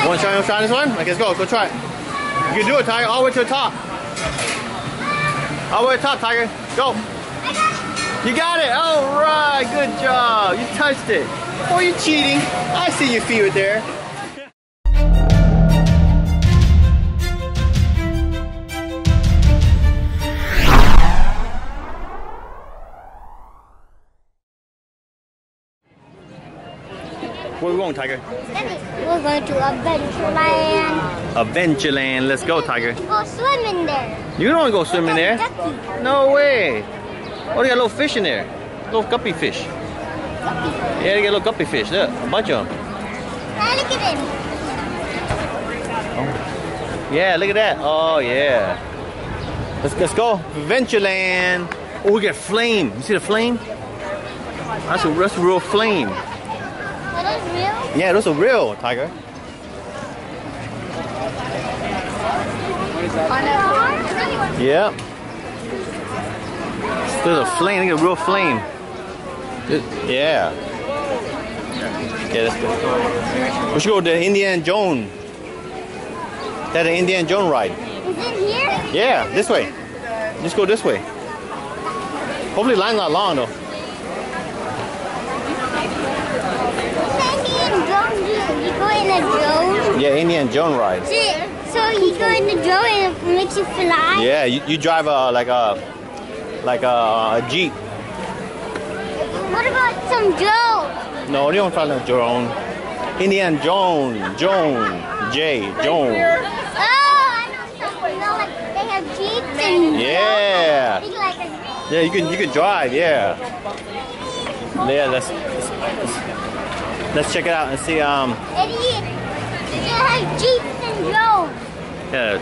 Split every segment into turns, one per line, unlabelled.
Want to try this one? Okay, let's go. Go try it. You can do it, Tiger. All the way to the top. All the way to the top, Tiger. Go. You got it. All right. Good job. You touched it. Oh, you're cheating. I see your feet right there. Where are we going, Tiger?
We're going to Adventureland.
Adventureland. Let's go, Tiger.
Go swim in there.
You don't want to go swim in there.
Ducky.
No way. Oh, they got little fish in there. Little guppy fish.
Ducky.
Yeah, they got little guppy fish. Look, a bunch of them.
Hey, look at him.
Oh. Yeah, look at that. Oh, yeah. Let's go. Adventureland. Oh, we got flame. You see the flame? That's a real flame.
Are those real?
Yeah, those are real, Tiger. Yeah. There's a flame. Look at a real flame. Yeah. Yeah, that's good. We should go to Indiana Jones. That's an Indiana Jones ride.
Is it here?
Yeah, this way. Just go this way. Hopefully the line's not long though.
You go in a drone?
Yeah, Indiana Jones ride.
So you go in the drone and it makes you fly?
Yeah, you drive like a Jeep.
What about some drones?
No, you don't fly a drone. Indiana Jones. Jones.
Oh, I know some. You know, like they have Jeeps and
Yeah.
drones. Like a
Yeah, you can drive. Yeah. Yeah, let's check it out and see.
Eddie, they have Jeeps and drones.
Yeah,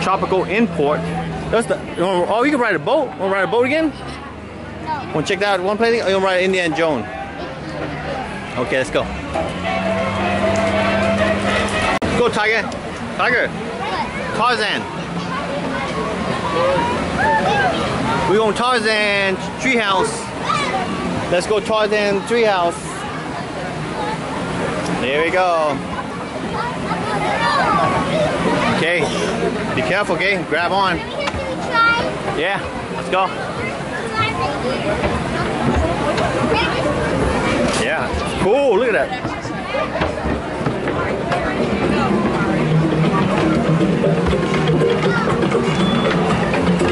tropical import. That's the. Oh, you can ride a boat. Want to ride a boat again?
No.
Want to check that out one place? Or you want to ride Indiana Jones? Okay, let's go. Go, Tiger. Tiger. Tarzan. We're going Tarzan Treehouse. Let's go Tarzan Treehouse. There we go. Okay. Be careful, okay? Grab on. Yeah, let's go. Yeah, cool. Look at that.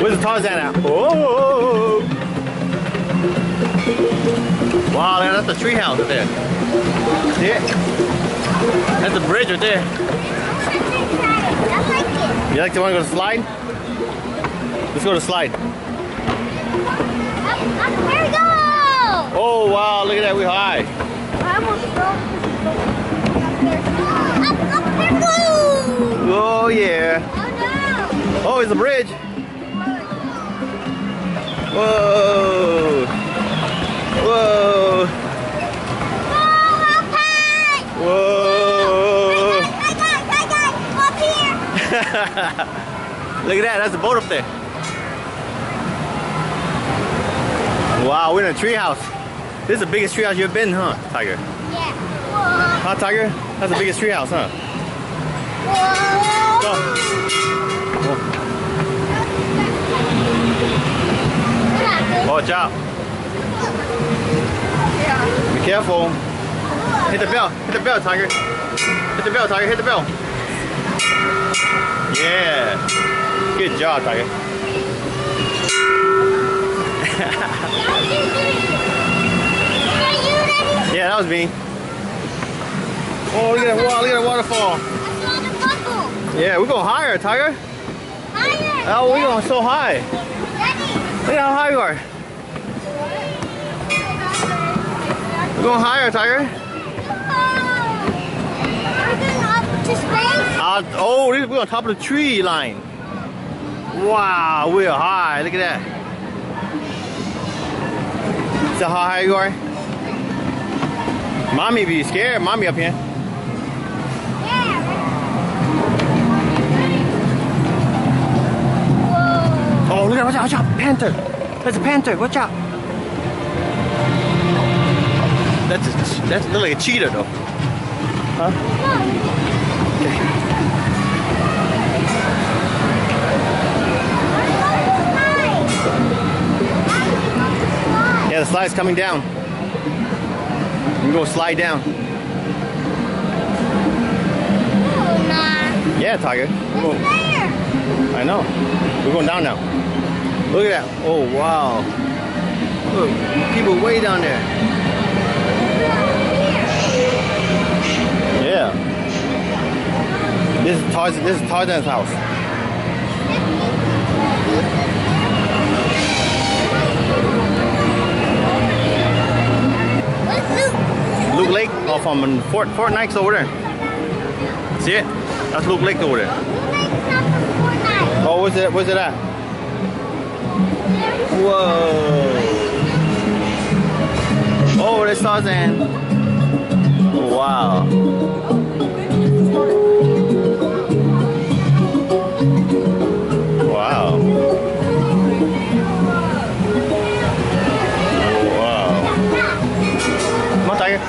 Where's the Tarzan at? Oh! Wow, that's the treehouse right there. See it? That's the bridge right there. You like to want to go to slide? Let's go to slide.
Here we go!
Oh wow, look at that, we're high.
I almost fell. Up, here we go!
Oh yeah.
Oh no!
Oh, it's a bridge. Whoa. Whoa. Whoa.
Up here!
Look at that, that's a boat up there. Wow, we're in a treehouse. This is the biggest treehouse you've been, huh, Tiger?
Yeah.
Whoa. Huh, Tiger? That's the biggest treehouse, huh?
Whoa.
Go. Watch out. Be careful. Hit the bell. Hit the bell, Tiger. Hit the bell, Tiger. Hit the bell. Yeah. Good job, Tiger. Yeah, that was me. Oh, look at that! Wow, look at that waterfall. Yeah, we're going higher, Tiger.
Higher.
Oh, we're going so high. Look at how high we are. We're going higher, Tiger.
We're going up to space.
Oh, we're on top of the tree line. Wow, we're high. Look at that. See how high you are? Mommy be scared. Mommy up here.
Yeah.
Oh, look at that. Watch out. Panther. There's a panther. Watch out. That's look like a cheetah though. Huh? slide's coming down. You go slide down.
Oh, nah.
Yeah, Tiger.
It's there.
I know. We're going down now. Look at that. Oh, wow. Look, people way down there. Yeah. This is Tarzan's house. Luke Lake, off from Fortnite's over there. See it? That's Luke Lake over there. Oh, where's it at? Whoa! Oh, there's Tarzan. Wow. Wow. Wow. Come on, Tiger.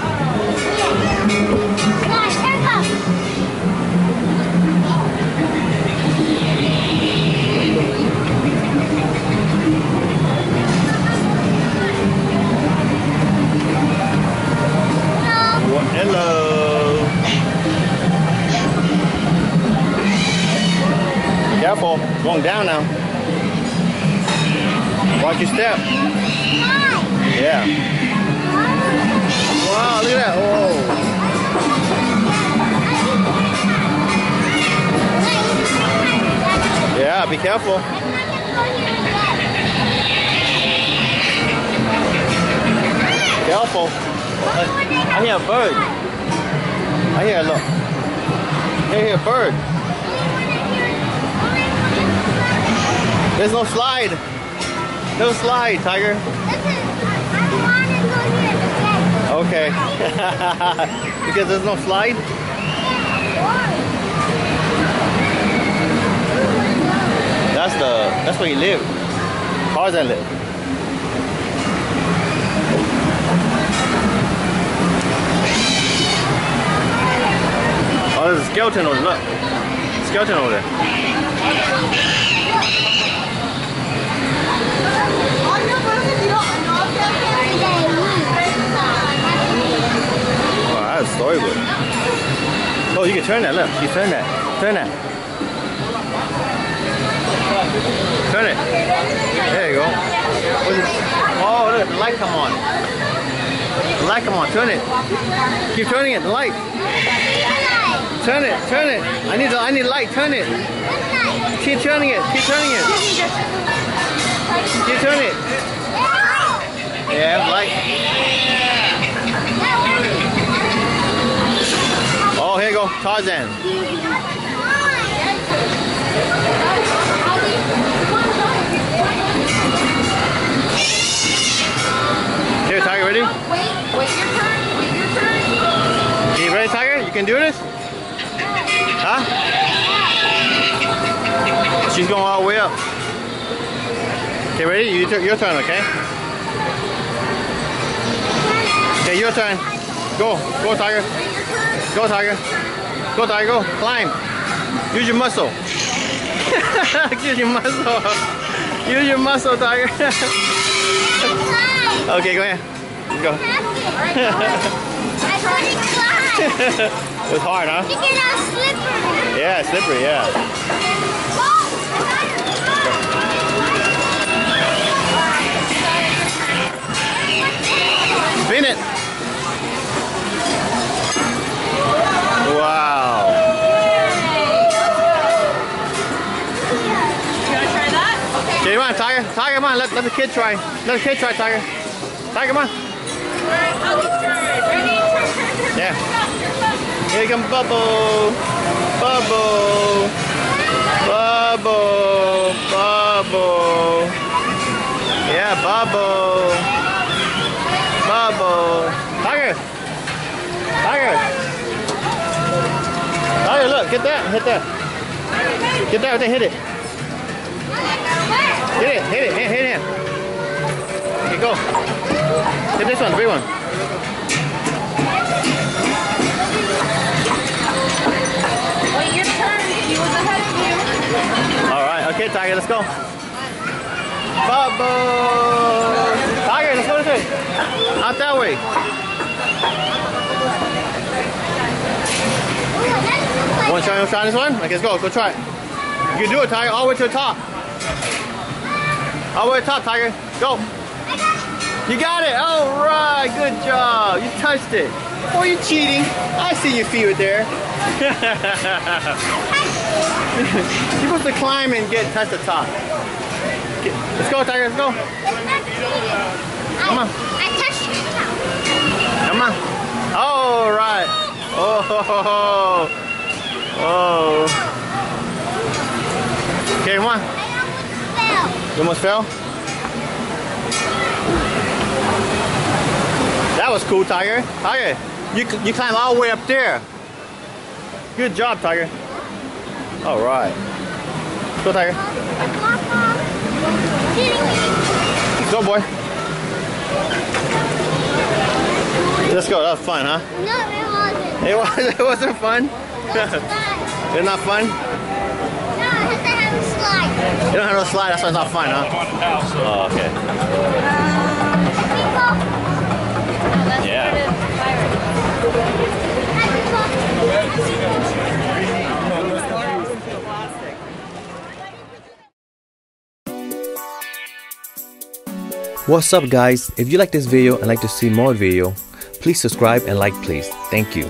Hello. Careful, going down now. Watch your step. Yeah. Wow, look at that. Oh. Yeah, be careful. Careful. I hear a bird. I hear, look. I hear a bird. There's no slide. No slide, Tiger. Okay. Because there's no slide? That's where you live. Tarzan live. Oh, there's a skeleton over there. Look. Skeleton over there. Wow, that's Storybook. Oh, you can turn that. Look, you turn that. Turn that. Turn it. There you go. Oh, look, the light come on. The light come on. Turn it. Keep turning it. The light. Turn it. Turn it. I need light. Turn it. Keep turning it. Keep turning it. Keep turning it. Yeah, light. Oh, here you go. Tarzan. Here, Tiger, ready?
Wait your turn. Wait your turn.
You ready, Tiger? You can do this? Huh? She's going all the way up. Okay, ready? Your turn, okay? Okay, your turn. Go. Go, Tiger. Go, Tiger. Go, Tiger. Go. Climb. Use your muscle. Use your muscle. Use your muscle, Tiger. Okay, go ahead. Go. It was hard, huh?
Slippery.
Yeah, slippery, yeah. Spin it. Wow.
You want to try that?
Okay, come on, Tiger. Tiger, come on. Let the kid try. Let the kid try, Tiger. Tiger, come on.
Ready?
Yeah. Here comes Bubble. Bubble. Bubble. Bubble. Yeah, Bubble. Bubble. Tiger. Tiger. Tiger, look. Get that. Hit that. Get that. Hit it. Hit it. Hit it. Hit it. Okay, go. Hit this one. The big one.
Wait your turn. He was ahead of you.
All right. Okay, Tiger. Let's go. Bubble. Tiger, let's go this way. way. Out that way. Want to try this one? Okay, let's go. Go try it. You can do it, Tiger. All the way to the top. All the way to the top, Tiger. Go. You got it. All right. Good job. You touched it. Oh, you're cheating. I see your feet were there. You're supposed to climb and touch the top. Okay. Let's go, Tiger. Let's go. Come on.
I touched the top.
Come on. All right. Oh. Oh. Okay, come on.
I almost fell.
You almost fell? That was cool, Tiger. Tiger, you climbed all the way up there. Good job, Tiger. All right. Go, Tiger. Go, boy. Let's go. That was fun, huh?
No, it wasn't.
It wasn't fun? It's not fun?
No, it has to have a slide.
You don't have no slide, that's why it's not fun, huh? Oh, okay. Yeah. What's up, guys? If you like this video and like to see more video, please subscribe and like, please. Thank you.